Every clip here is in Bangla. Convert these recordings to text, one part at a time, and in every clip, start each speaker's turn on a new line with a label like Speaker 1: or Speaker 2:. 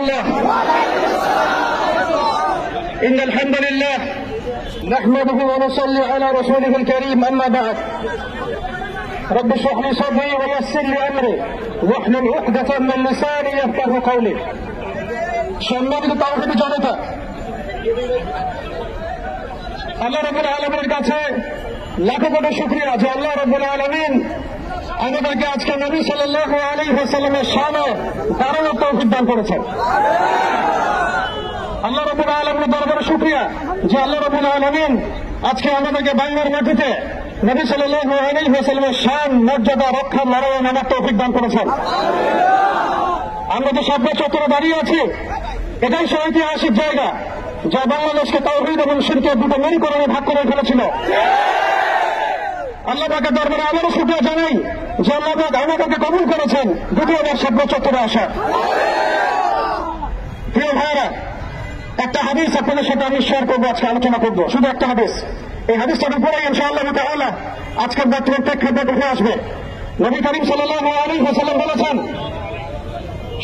Speaker 1: الله. إن الحمد لله نحمده ونصلي على رسوله الكريم. أما بعد رب اشرح لي صدري ويسر لي أمري واحلل عقدة من لساني يفقهوا قولي. সম্মানিত তাওহীদি জনতা, আল্লাহ রাব্বুল আলামিনের কাছে লাখো কোটি শুকরিয়া যে আল্লাহ রাব্বুল আলামিন আমাদেরকে আজকে নবী সাল্লাল্লাহু আলাইহি ওয়াসাল্লামের শানে দাঁড়ানোর তৌফিক দান করেছেন। আল্লাহ রাব্বুল আলামিনের দরবারে শুকরিয়া যে আল্লাহ রাব্বুল আলামিন আজকে আমাদেরকে বাংলার মাটিতে নবী সাল্লাল্লাহু আলাইহি ওয়াসাল্লামের শান মর্যাদা রক্ষার লড়াইয়ে নামার তৌফিক দান করেছেন। আমরা যে শাপলা চত্বরে দাঁড়িয়ে আছি, এটাই সেই ঐতিহাসিক জায়গা যা বাংলাদেশকে তাওহীদ এবং শিরকের দুটো মেরুকরণে ভাগ করে ফেলেছিল। আল্লাহ পাকের দরবারে আবারও শুকরিয়া জানাই যে আল্লাহ পাক আমাদেরকে কবুল করেছেন দ্বিতীয়বার শাপলা চত্বরে আসা। প্রিয় ভাইরা, একটা হাদিস আপনাদের সাথে আমি শেয়ার করবো, আজকে আলোচনা করবো, শুধু একটা হাদিস। এই হাদিসটার উপরে ইনশাআল্লাহ তাআলা আজকের বর্তমান প্রেক্ষাপট উঠে আসবে। নবী করিম সাল্লাল্লাহু আলাইহি ওয়াসাল্লাম বলেছেন,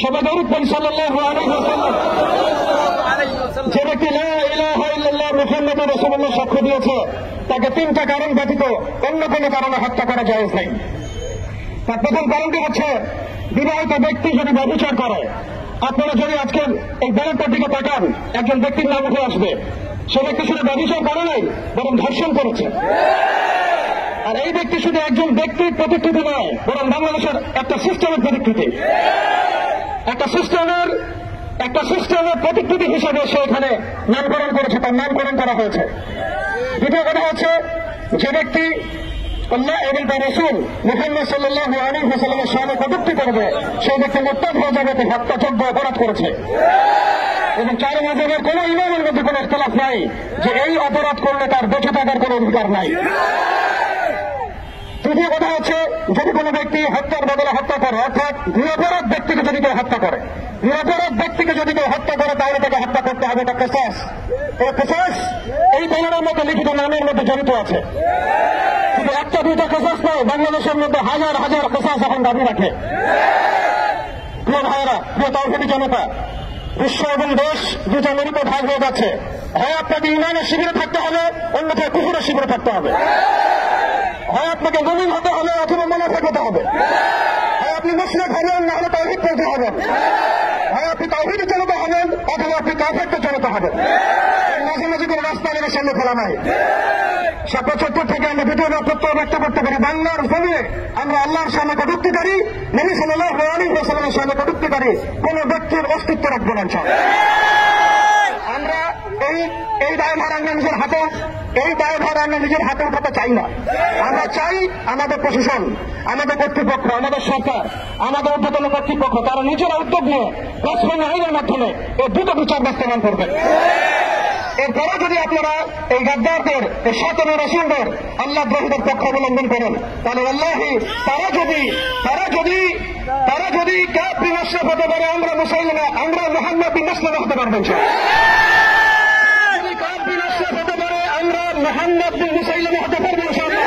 Speaker 1: সবাই দরুদ পড়ি সাল্লাল্লাহু আলাইহি ওয়াসাল্লাম, যে ব্যক্তি লা ইলাহা ইল্লাল্লাহ মুহাম্মাদুর রাসূলুল্লাহ সাক্ষ্য দিয়েছে তাকে তিনটা কারণ ব্যতীত অন্য কোনো কারণে হত্যা করা জায়েজ নেই। তার প্রথম কারণটি হচ্ছে বিবাহিত ব্যক্তি যদি ব্যভিচার করে। আপনারা যদি আজকে এই ব্যানারটার দিকে তাকান, একজন ব্যক্তির নাম উঠে আসবে, সে ব্যক্তি শুধু ব্যভিচার করে নাই, বরং ধর্ষণ করেছে। আর এই ব্যক্তি শুধু একজন ব্যক্তির প্রতিকৃতি নয়, বরং বাংলাদেশের একটা সিস্টেমের প্রতিকৃতি। একটা সিস্টেমের প্রতিকৃতি হিসেবে সে এখানে নামকরণ করেছে, তার নামকরণ করা হয়েছে। দ্বিতীয় কথা হচ্ছে, যে ব্যক্তি আল্লাহ এবং তার রাসূল মুহাম্মদ সাল্লাল্লাহু আলাইহি ওয়াসাল্লামের শানে কটূক্তি করবে, সেই ব্যক্তি মুরতাদ হয়ে যাবে, হত্যাযোগ্য অপরাধ করেছে। এবং চার মাযহাবের কোন ইমামের মধ্যে কোন ইখতিলাফ নাই যে এই অপরাধ করলে তার বেঁচে থাকার কোন অধিকার নাই। তৃতীয় কথা হচ্ছে, যদি কোনো ব্যক্তি হত্যার বদলে হত্যা করে, অর্থাৎ নিরপরাধ ব্যক্তিকে যদি কেউ হত্যা করে, তাহলে তাকে হত্যা করতে হবে। এটা কিসাস। এই কিসাস এই ব্যানারের মধ্যে লিখিত নামের মধ্যে জড়িত আছে। কিন্তু একটা দুইটা কিসাস নয়, বাংলাদেশের মধ্যে হাজার হাজার কিসাস এখন দাবি রাখে। প্রিয় ভাইয়েরা, প্রিয় তাওহীদি জনতা, বিশ্ব এবং দেশ দুটো মেরুতে ভাগ হয়ে যাচ্ছে। হয় আপনাকে ইমানের শিবিরে থাকতে হবে, অন্যথায় কুফরের শিবিরে থাকতে হবে। হয় আপনাকে মুমিন হতে হবে অথবা মুনাফিক হতে হবে। হয় আপনি মুশরিক হবেন, না হলে তাওহীদ পড়তে হবেন। হয় আপনি তাওহীদে চলতে হবেন অথবা আপনি কাফেরতে চলতে হবেন। মাঝামাঝি কোনো রাস্তা আমাদের সামনে খোলা নাই। শাপলা চত্বর থেকে আমরা দ্বিতীয় বক্তব্য ব্যক্ত করতে পারি, বাংলার জমিনে আমরা আল্লাহর সামনে কটূক্তিকারী, নবী সাল্লাল্লাহু আলাইহি ওয়াসাল্লামের সামনে কটূক্তিকারী কোন ব্যক্তির অস্তিত্ব রাখবো না। আমরা এই দায়ভার আমরা নিজের হাতে উঠাতে চাই না। আমরা চাই আমাদের প্রশাসন, আমাদের কর্তৃপক্ষ, আমাদের সরকার, আমাদের ঊর্ধ্বতন কর্তৃপক্ষ তারা নিজেরা উদ্যোগ নিয়ে রাষ্ট্রীয় আইনের মাধ্যমে এই দ্রুত বিচার বাস্তবায়ন করবেন। এরপরে যদি আপনারা এই গাদ্দারদের, এই শায়তান রাসূলদের, আল্লাহ দ্রোহীদের পক্ষ অবলম্বন করেন, তাহলে আল্লাহি তারা যদি কাফির মুশরিক হতে পারে, আমরা মুসলমান, আমরা মুহাম্মদ বিন মুসলিম হতে পারবো ইনশাআল্লাহ। যদি কাফির মুশরিক হতে পারে, আমরা মুহাম্মদ বিন মুসলিম হতে পারবো ইনশাআল্লাহ।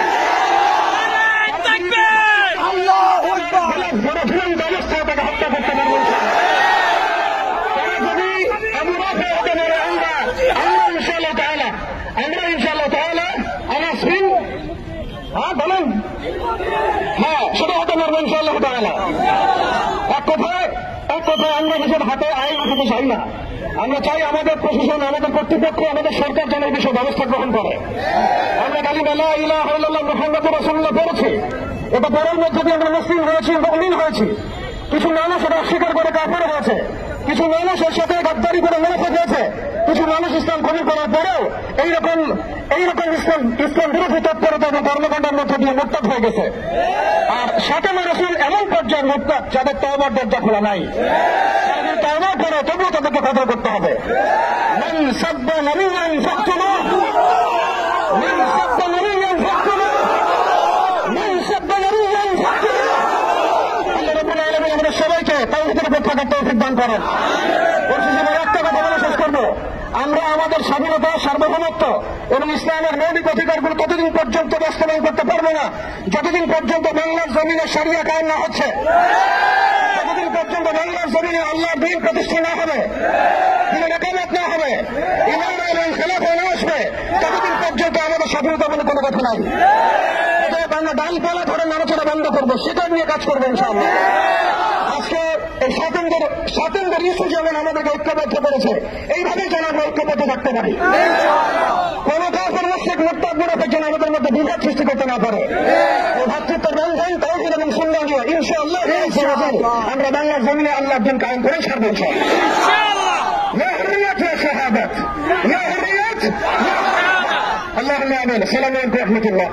Speaker 1: আল্লাহু আকবার। বিরোধীর ব্যবস্থা থেকে হত্যা করতে পারবো ইনশাআল্লাহ। তারা যদি আবু রাফি হতে পারে, আমরা ইনশাআল্লাহ তাআলা আমার সিং বলেন, হ্যাঁ সেটা হতে পারবো ইনশাআল্লাহ তাআলা। এক কথায় আমরা নিজের হাতে আইন উঠাতে চাই না। আমরা চাই আমাদের প্রশাসন, আমাদের কর্তৃপক্ষ, আমাদের সরকার যেন এই বিষয়ে ব্যবস্থা গ্রহণ করে। আমরা কালিমা লা ইলাহা ইল্লাল্লাহ মুহাম্মাদুর রাসূলুল্লাহ পড়েছি, এটা পড়ার মধ্যে দিয়ে আমরা মুসলিম হয়েছি, মুমিন হয়েছি। কিছু মানুষ এটা অস্বীকার করে কাফের হয়েছে, কিছু মানুষ এর সাথে গাদ্দারি করে মুনাফিক হয়েছে, কিছু মানুষ ইসলাম কবুল করার পরেও এইরকম ইসলাম বিরোধী তৎপরতা এবং কর্মকাণ্ডের মধ্যে দিয়ে মুরতাদ হয়ে গেছে। আর শায়তান রাসূল এমন পর্যায়ে মুরতাদ যাদের তওবার দরজা খোলা নাই। তওবা করে তবুও তাদেরকে কতল করতে হবে। মান সাব্বা নাবিয়্যান ফাকতুলুহু, মান সাব্বা নাবিয়্যান ফাকতুলুহু, মান সাব্বা নাবিয়্যান ফাকতুলুহু। আল্লাহ রাব্বুল আলামিন আমাদের সবাইকে তাওহীদের উপর থাকার তৌফিক দান করেন। পরিশেষে একটা কথা বলে শেষ করব, আমরা আমাদের স্বাধীনতা, সার্বভৌমত্ব এবং ইসলামের মৌলিক অধিকারগুলো ততদিন পর্যন্ত বাস্তবায়ন করতে পারবো না যতদিন পর্যন্ত বাংলার জমিনে শরিয়া কায়েম না হচ্ছে, ততদিন পর্যন্ত বাংলার জমিনে আল্লাহর দিন প্রতিষ্ঠা না হবে, দিনের একামত না হবে, ইমান এবং খেলাফ না আসবে, ততদিন পর্যন্ত আমাদের স্বাধীনতা বলে কোনো কথা নাই। আমরা ডালপালা ধরে নাড়াচাড়া বন্ধ করবো, সেটা নিয়ে কাজ করবো ইনশাআল্লাহ। আজকে এই স্বাতন্ত্র্য ইস্যু যেমন আমাদেরকে ঐক্যবদ্ধ করেছে, এইভাবেই যেন আমরা ঐক্যবদ্ধ থাকতে পারি। কোন কাফের মুশরিক মুরতাদ মুনাফিক যেন আমাদের মধ্যে বিভেদ সৃষ্টি করতে না পারে। এই ভাতৃত্বের বন্ধন তাওহীদ এবং সুন্নাহ নিয়ে ইনশাআল্লাহ আমরা বাংলার জমিনে আল্লাহর দিন কায়েম করে ছাড়বো ইনশাআল্লাহ। লা হুরিয়াত ওয়া শাহাদাত, লা হুরিয়াত। আল্লাহুম্মা আমিন। আসসালামু আলাইকুম ওয়া রাহমাতুল্লাহ।